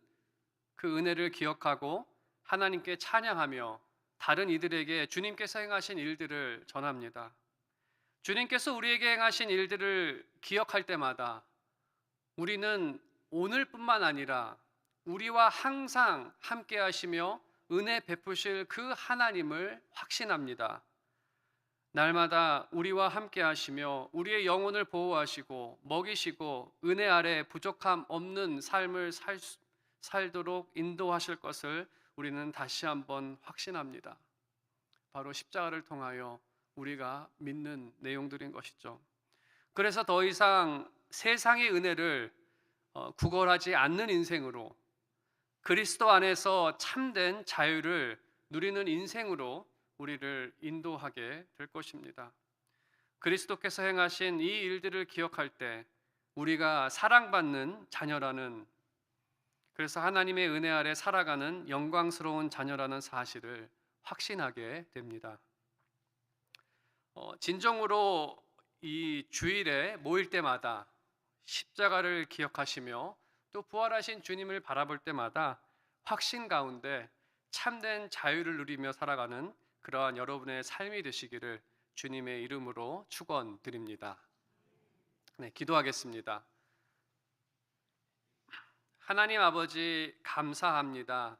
그 은혜를 기억하고 하나님께 찬양하며 다른 이들에게 주님께서 행하신 일들을 전합니다. 주님께서 우리에게 행하신 일들을 기억할 때마다 우리는 오늘뿐만 아니라 우리와 항상 함께 하시며 은혜 베푸실 그 하나님을 확신합니다. 날마다 우리와 함께 하시며 우리의 영혼을 보호하시고 먹이시고 은혜 아래 부족함 없는 삶을 살도록 인도하실 것을 우리는 다시 한번 확신합니다. 바로 십자가를 통하여 우리가 믿는 내용들인 것이죠. 그래서 더 이상 세상의 은혜를 구걸하지 않는 인생으로, 그리스도 안에서 참된 자유를 누리는 인생으로 우리를 인도하게 될 것입니다. 그리스도께서 행하신 이 일들을 기억할 때 우리가 사랑받는 자녀라는, 그래서 하나님의 은혜 아래 살아가는 영광스러운 자녀라는 사실을 확신하게 됩니다. 진정으로 이 주일에 모일 때마다 십자가를 기억하시며 또 부활하신 주님을 바라볼 때마다 확신 가운데 참된 자유를 누리며 살아가는 그러한 여러분의 삶이 되시기를 주님의 이름으로 축원드립니다. 네, 기도하겠습니다. 하나님 아버지 감사합니다.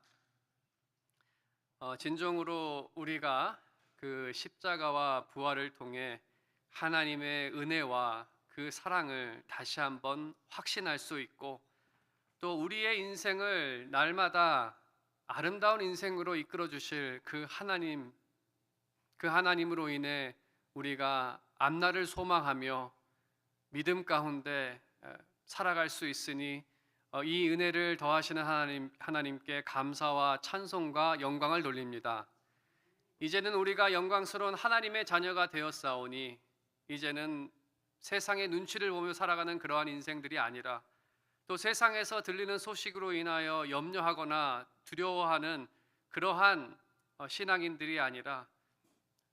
진정으로 우리가 그 십자가와 부활을 통해 하나님의 은혜와 그 사랑을 다시 한번 확신할 수 있고 또 우리의 인생을 날마다 아름다운 인생으로 이끌어 주실 그 하나님으로 인해 우리가 앞날을 소망하며 믿음 가운데 살아갈 수 있으니 이 은혜를 더하시는 하나님께 감사와 찬송과 영광을 돌립니다. 이제는 우리가 영광스러운 하나님의 자녀가 되었사오니 이제는 세상의 눈치를 보며 살아가는 그러한 인생들이 아니라 또 세상에서 들리는 소식으로 인하여 염려하거나 두려워하는 그러한 신앙인들이 아니라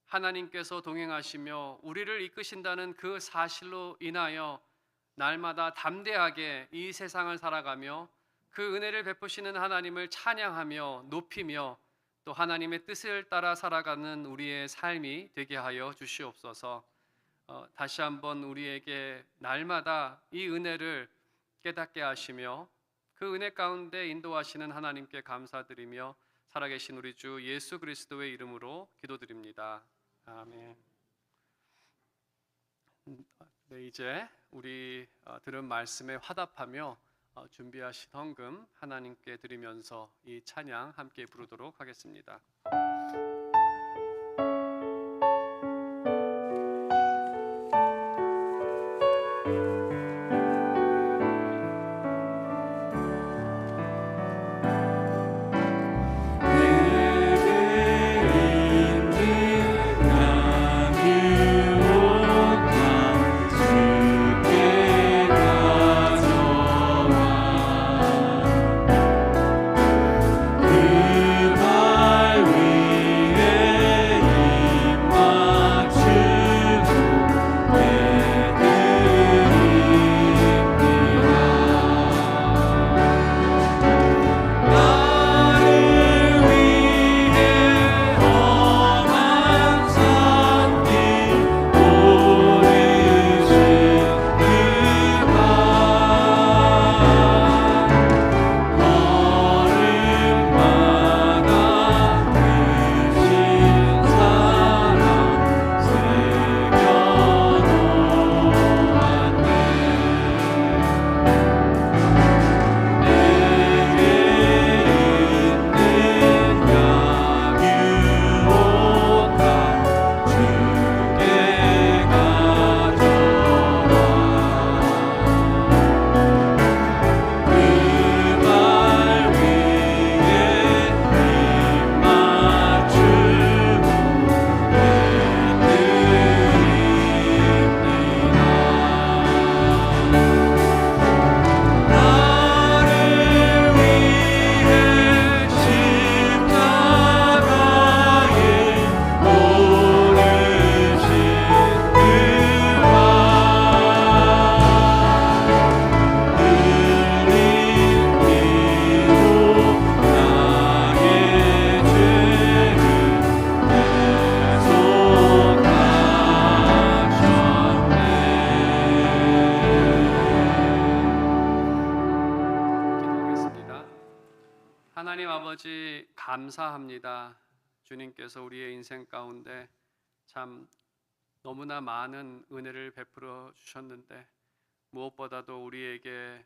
하나님께서 동행하시며 우리를 이끄신다는 그 사실로 인하여 날마다 담대하게 이 세상을 살아가며 그 은혜를 베푸시는 하나님을 찬양하며 높이며 또 하나님의 뜻을 따라 살아가는 우리의 삶이 되게 하여 주시옵소서. 다시 한번 우리에게 날마다 이 은혜를 깨닫게 하시며 그 은혜 가운데 인도하시는 하나님께 감사드리며 살아계신 우리 주 예수 그리스도의 이름으로 기도드립니다. 아멘. 네, 이제 우리 들은 말씀에 화답하며 준비하신 헌금 하나님께 드리면서 이 찬양 함께 부르도록 하겠습니다. 하나님 아버지 감사합니다. 주님께서 우리의 인생 가운데 참 너무나 많은 은혜를 베풀어 주셨는데 무엇보다도 우리에게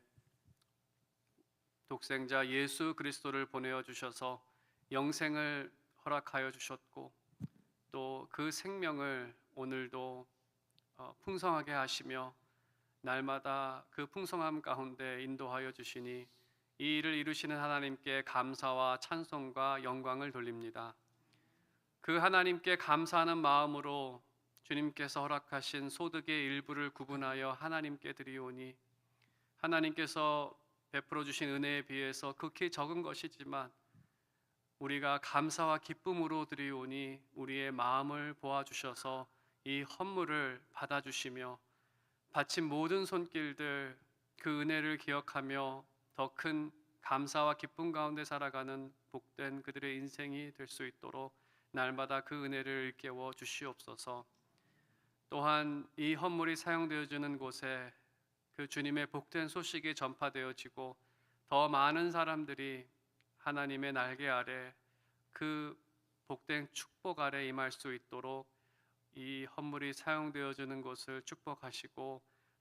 독생자 예수 그리스도를 보내어 주셔서 영생을 허락하여 주셨고 또 그 생명을 오늘도 풍성하게 하시며 날마다 그 풍성함 가운데 인도하여 주시니 이 일을 이루시는 하나님께 감사와 찬송과 영광을 돌립니다. 그 하나님께 감사하는 마음으로 주님께서 허락하신 소득의 일부를 구분하여 하나님께 드리오니 하나님께서 베풀어 주신 은혜에 비해서 극히 적은 것이지만 우리가 감사와 기쁨으로 드리오니 우리의 마음을 보아주셔서 이 헌물을 받아주시며 바친 모든 손길들 그 은혜를 기억하며 더 큰 감사와 기쁨 가운데 살아가는 복된 그들의 인생이 될 수 있도록 날마다 그 은혜를 일깨워 주시옵소서. 또한 이 헌물이 사용되어지는 곳에 그 주님의 복된 소식이 전파되어지고 더 많은 사람들이 하나님의 날개 아래 그 복된 축복 아래 임할 수 있도록 이 헌물이 사용되어지는 곳을 축복하시고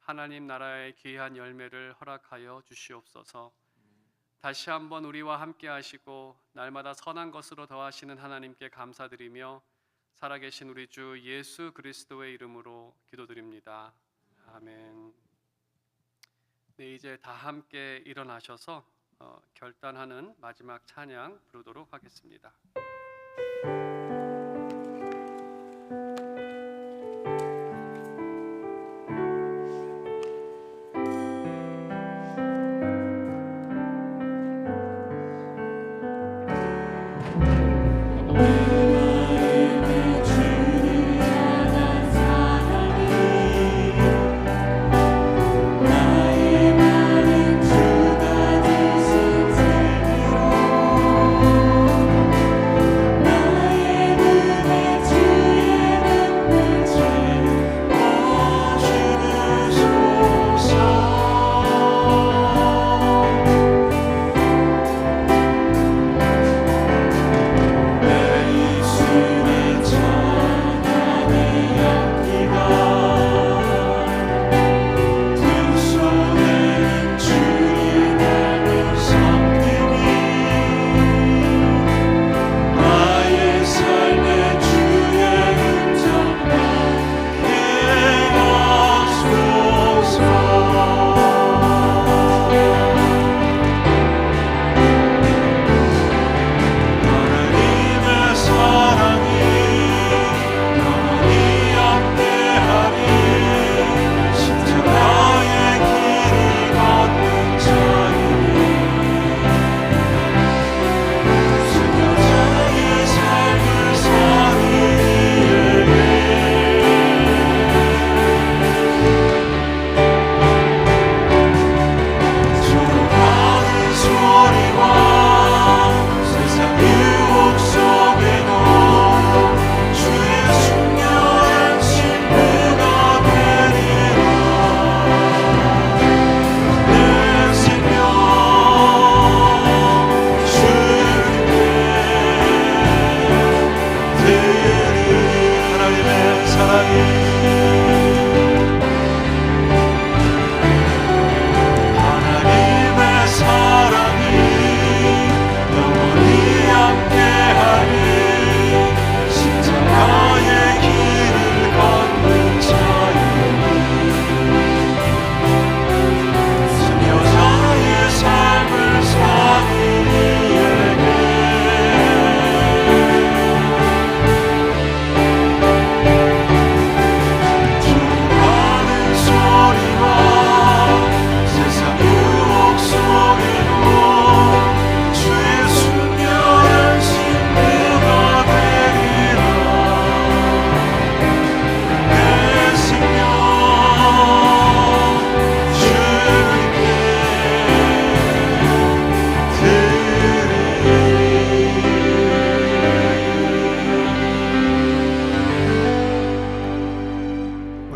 하나님 나라의 귀한 열매를 허락하여 주시옵소서. 다시 한번 우리와 함께 하시고 날마다 선한 것으로 더하시는 하나님께 감사드리며 살아계신 우리 주 예수 그리스도의 이름으로 기도드립니다. 아멘. 네, 이제 다 함께 일어나셔서 결단하는 마지막 찬양 부르도록 하겠습니다. 나의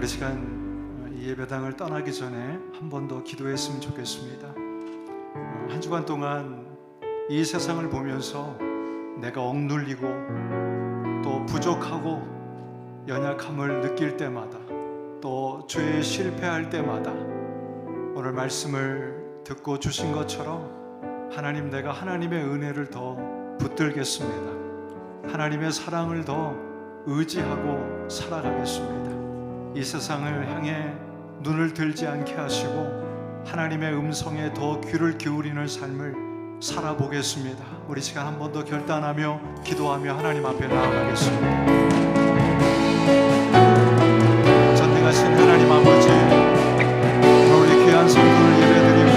우리 시간 이 예배당을 떠나기 전에 한 번 더 기도했으면 좋겠습니다. 한 주간 동안 이 세상을 보면서 내가 억눌리고 또 부족하고 연약함을 느낄 때마다 또 죄에 실패할 때마다 오늘 말씀을 듣고 주신 것처럼 하나님, 내가 하나님의 은혜를 더 붙들겠습니다. 하나님의 사랑을 더 의지하고 살아가겠습니다. 이 세상을 향해 눈을 들지 않게 하시고 하나님의 음성에 더 귀를 기울이는 삶을 살아보겠습니다. 우리 시간 한 번 더 결단하며 기도하며 하나님 앞에 나아가겠습니다. 전능하신 하나님 아버지, 우리 귀한 성도를 예배드리고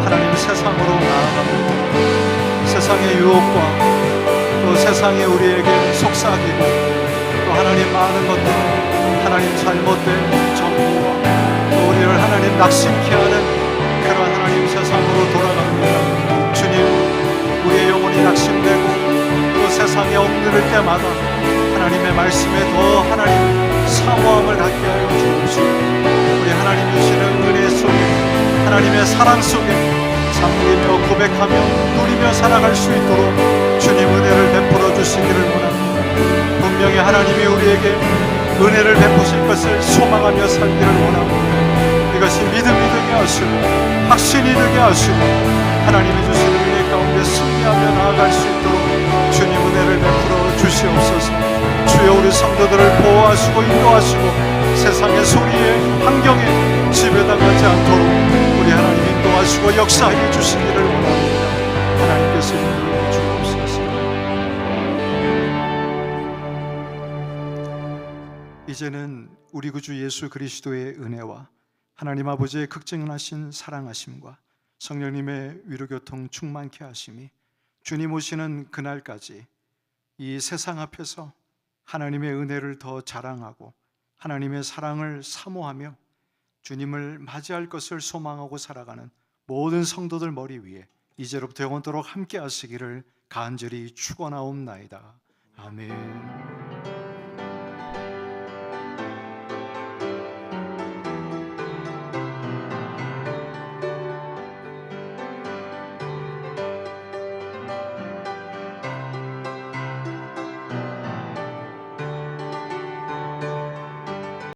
하나님 세상으로 나아갑니다. 세상의 유혹과 또 세상이 우리에게 속삭이고 또 하나님 많은 것들, 하나님 잘못된 정보와 또 우리를 하나님 낙심케 하는 그런 하나님 세상으로 돌아갑니다. 주님, 우리의 영혼이 낙심되고 또 세상에 엎드릴 때마다 하나님의 말씀에 더 하나님 사모함을 갖게 하여 주옵시고 우리 하나님 주시는 은혜 속에 하나님의 사랑 속에 잠기며 고백하며 누리며 살아갈 수 있도록 주님 은혜를 베풀어 주시기를 원합니다. 분명히 하나님이 우리에게 은혜를 베푸실 것을 소망하며 살기를 원합니다. 이것이 믿음이 되게 하시고 확신이 되게 하시고 하나님이 주시는 은혜 가운데 승리하며 나아갈 수 있도록 주님 은혜를 베풀어 주시옵소서. 주여, 우리 성도들을 보호하시고 인도하시고 세상의 소리에 환경에 지배당하지 않도록 우리 하나님 인도하시고 역사해 주시기를 원합니다. 하나님께서 인도해 주옵소서. 이제는 우리 구주 예수 그리스도의 은혜와 하나님 아버지의 극진하신 사랑하심과 성령님의 위로교통 충만케 하심이 주님 오시는 그날까지 이 세상 앞에서 하나님의 은혜를 더 자랑하고 하나님의 사랑을 사모하며 주님을 맞이할 것을 소망하고 살아가는 모든 성도들 머리 위에 이제로부터 영원토록 함께 하시기를 간절히 축원하옵나이다. 아멘.